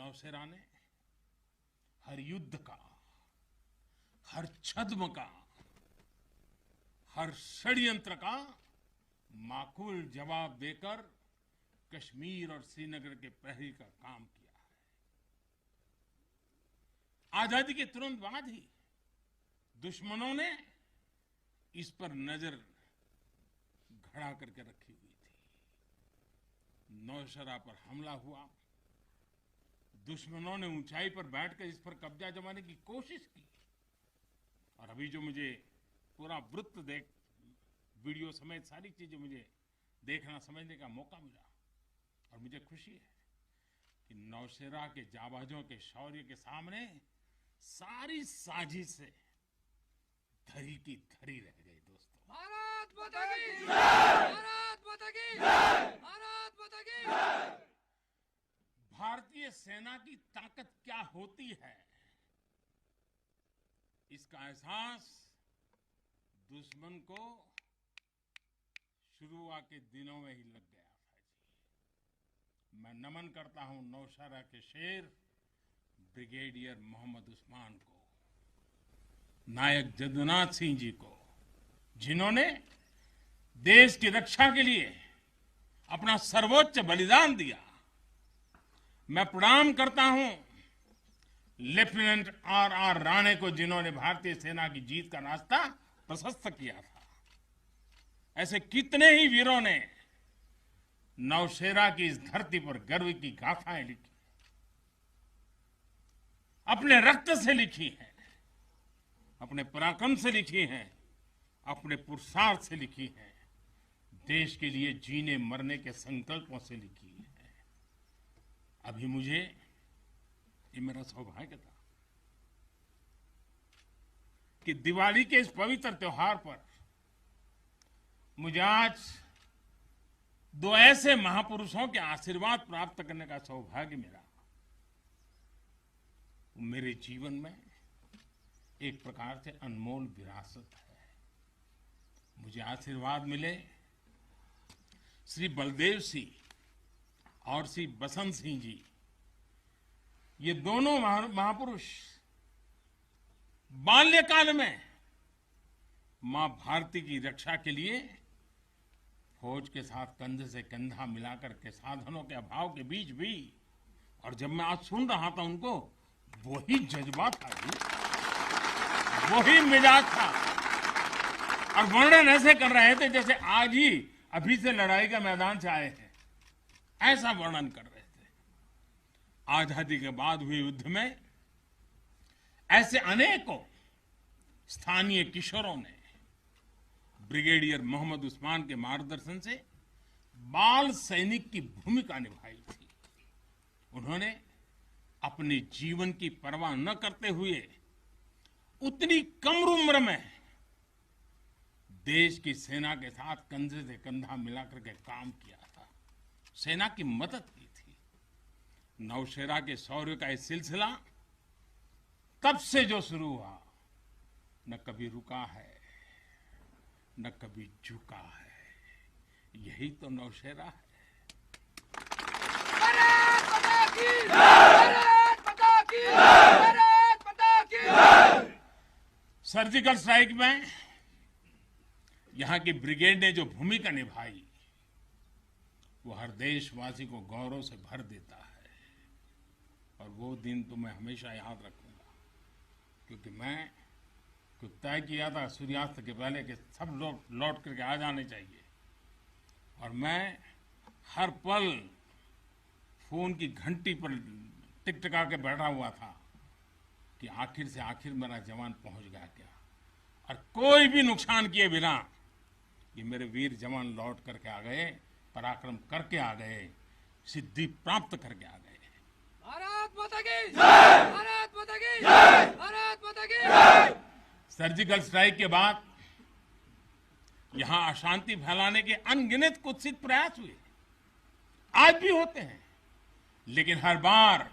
नौसेना ने हर युद्ध का, हर छद्म का, हर षड्यंत्र का माकूल जवाब देकर कश्मीर और श्रीनगर के प्रहरी का काम किया है। आजादी के तुरंत बाद ही दुश्मनों ने इस पर नजर खड़ा करके रखी हुई थी। नौशेरा पर हमला हुआ, दुश्मनों ने ऊंचाई पर बैठकर इस पर कब्जा जमाने की कोशिश की, और अभी जो मुझे पूरा वृत्त वीडियो समेत सारी चीजें मुझे देखना समझने का मौका मिला, और मुझे खुशी है कि नौशेरा के जाबाजों के शौर्य के सामने सारी साजिश से धरी की धरी रह गई। दोस्तों, भारत माता की जय! भारत माता की जय! भारत माता की जय! भारतीय सेना की ताकत क्या होती है, इसका एहसास दुश्मन को शुरुआत के दिनों में ही लग गया था जी। मैं नमन करता हूं नौशेरा के शेर ब्रिगेडियर मोहम्मद उस्मान को, नायक जदुनाथ सिंह जी को, जिन्होंने देश की रक्षा के लिए अपना सर्वोच्च बलिदान दिया। मैं प्रणाम करता हूं लेफ्टिनेंट आर राणे को, जिन्होंने भारतीय सेना की जीत का रास्ता प्रशस्त किया था। ऐसे कितने ही वीरों ने नौशेरा की इस धरती पर गर्व की गाथाएं लिखी, अपने रक्त से लिखी हैं, अपने पराक्रम से लिखी हैं, अपने पुरुषार्थ से लिखी हैं, देश के लिए जीने मरने के संकल्पों से लिखी है। अभी मुझे, ये मेरा सौभाग्य था कि दिवाली के इस पवित्र त्योहार पर मुझे आज दो ऐसे महापुरुषों के आशीर्वाद प्राप्त करने का सौभाग्य मिला। मेरे जीवन में एक प्रकार से अनमोल विरासत है। मुझे आशीर्वाद मिले श्री बलदेव सिंह और श्री बसंत सिंह जी। ये दोनों महापुरुष बाल्यकाल में मां भारती की रक्षा के लिए फौज के साथ कंधे से कंधा मिलाकर के साधनों के अभाव के बीच भी, और जब मैं आज सुन रहा था उनको, वही जज्बा था जी, वही मिजाज था, और वर्णन ऐसे कर रहे थे जैसे आज ही अभी से लड़ाई का मैदान से आए हैं, ऐसा वर्णन कर रहे थे। आजादी के बाद हुए युद्ध में ऐसे अनेकों स्थानीय किशोरों ने ब्रिगेडियर मोहम्मद उस्मान के मार्गदर्शन से बाल सैनिक की भूमिका निभाई थी। उन्होंने अपने जीवन की परवाह न करते हुए उतनी कम उम्र में देश की सेना के साथ कंधे से कंधा मिलाकर के काम किया था, सेना की मदद की थी। नौशेरा के शौर्य का ये सिलसिला तब से जो शुरू हुआ, न कभी रुका है, न कभी झुका है। यही तो नौशेरा है। भारत माता की जय! भारत माता की जय! भारत माता की जय! सर्जिकल स्ट्राइक में यहां की ब्रिगेड ने जो भूमिका निभाई, वो हर देशवासी को गौरव से भर देता है, और वो दिन तो मैं हमेशा याद रखूंगा, क्योंकि मैं तय किया था सूर्यास्त के पहले कि सब लोग लौट करके आ जाने चाहिए, और मैं हर पल फोन की घंटी पर टिकटिका के बैठा हुआ था कि आखिर से आखिर मेरा जवान पहुंच गया क्या, और कोई भी नुकसान किए बिना ये मेरे वीर जवान लौट करके आ गए, पराक्रम करके आ गए, सिद्धि प्राप्त करके आ गए। भारत माता की जय! भारत माता की जय! भारत माता की जय! सर्जिकल स्ट्राइक के बाद यहां अशांति फैलाने के अनगिनत कुत्सित प्रयास हुए, आज भी होते हैं, लेकिन हर बार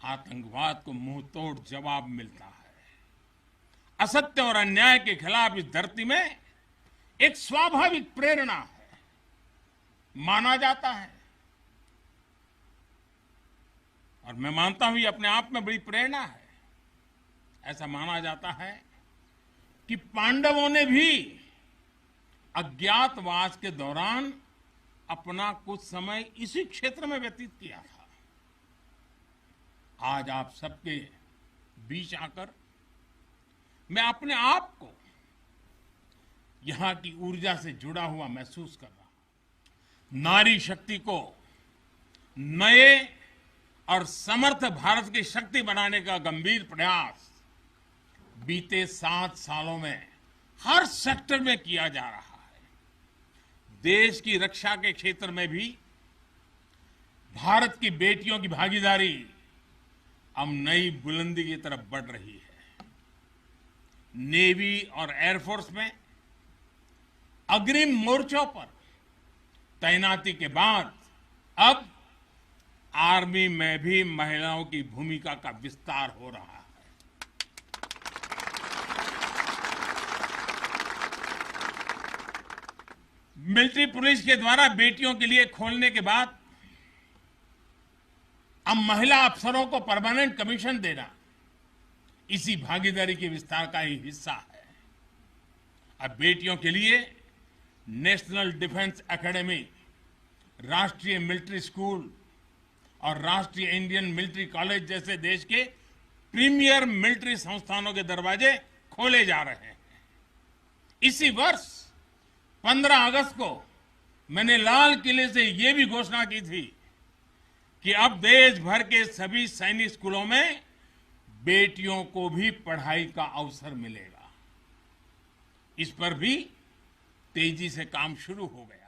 आतंकवाद को मुंह तोड़ जवाब मिलता है। असत्य और अन्याय के खिलाफ इस धरती में एक स्वाभाविक प्रेरणा है, माना जाता है, और मैं मानता हूं ये अपने आप में बड़ी प्रेरणा है। ऐसा माना जाता है कि पांडवों ने भी अज्ञातवास के दौरान अपना कुछ समय इसी क्षेत्र में व्यतीत किया था। आज आप सबके बीच आकर मैं अपने आप को यहां की ऊर्जा से जुड़ा हुआ महसूस कर रहा हूं। नारी शक्ति को नए और समर्थ भारत की शक्ति बनाने का गंभीर प्रयास बीते 7 सालों में हर सेक्टर में किया जा रहा है। देश की रक्षा के क्षेत्र में भी भारत की बेटियों की भागीदारी अब नई बुलंदी की तरफ बढ़ रही है। नेवी और एयरफोर्स में अग्रिम मोर्चों पर तैनाती के बाद अब आर्मी में भी महिलाओं की भूमिका का विस्तार हो रहा है। मिलिट्री पुलिस के द्वारा बेटियों के लिए खोलने के बाद अब महिला अफसरों को परमानेंट कमीशन देना इसी भागीदारी के विस्तार का ही हिस्सा है। अब बेटियों के लिए नेशनल डिफेंस एकेडमी, राष्ट्रीय मिलिट्री स्कूल और राष्ट्रीय इंडियन मिलिट्री कॉलेज जैसे देश के प्रीमियर मिलिट्री संस्थानों के दरवाजे खोले जा रहे हैं। इसी वर्ष 15 अगस्त को मैंने लाल किले से यह भी घोषणा की थी कि अब देश भर के सभी सैनिक स्कूलों में बेटियों को भी पढ़ाई का अवसर मिलेगा। इस पर भी तेजी से काम शुरू हो गया।